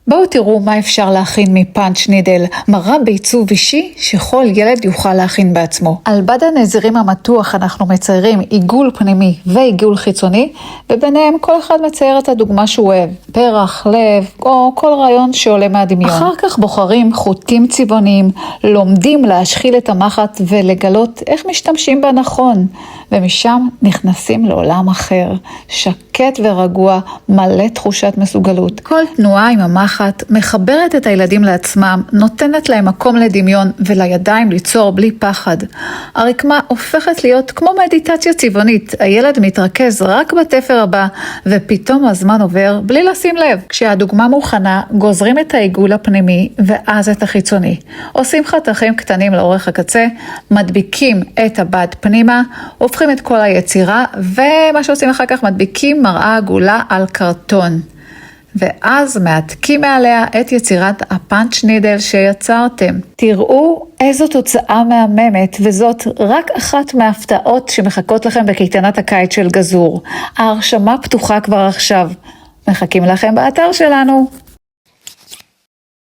בואו תראו מה אפשר להכין מפאנץ' נידל, מראה בעיצוב אישי שכל ילד יוכל להכין בעצמו. על בד הנזירים המתוח אנחנו מציירים עיגול פנימי ועיגול חיצוני, וביניהם כל אחד מצייר את הדוגמה שהוא אוהב, פרח, לב או כל רעיון שעולה מהדמיון. אחר כך בוחרים חוטים צבעוניים, לומדים להשחיל את המחט ולגלות איך משתמשים בה נכון, ומשם נכנסים לעולם אחר, שקט ורגוע, מלא תחושת מסוגלות. כל תנועה עם המחט מחברת את הילדים לעצמם, נותנת להם מקום לדמיון ולידיים ליצור בלי פחד. הרקמה הופכת להיות כמו מדיטציה צבעונית, הילד מתרכז רק בתפר הבא, ופתאום הזמן עובר בלי לשים לב. כשהדוגמה מוכנה, גוזרים את העיגול הפנימי ואז את החיצוני. עושים חתכים קטנים לאורך הקצה, מדביקים את הבד פנימה, הופכים את כל היצירה, ומה שעושים אחר כך מדביקים מראה עגולה על קרטון. ואז מעתקים מעליה את יצירת הפאנץ' נידל שיצרתם. תראו איזו תוצאה מהממת, וזאת רק אחת מההפתעות שמחכות לכם בקייטנת הקיץ של גזור. ההרשמה פתוחה כבר עכשיו. מחכים לכם באתר שלנו.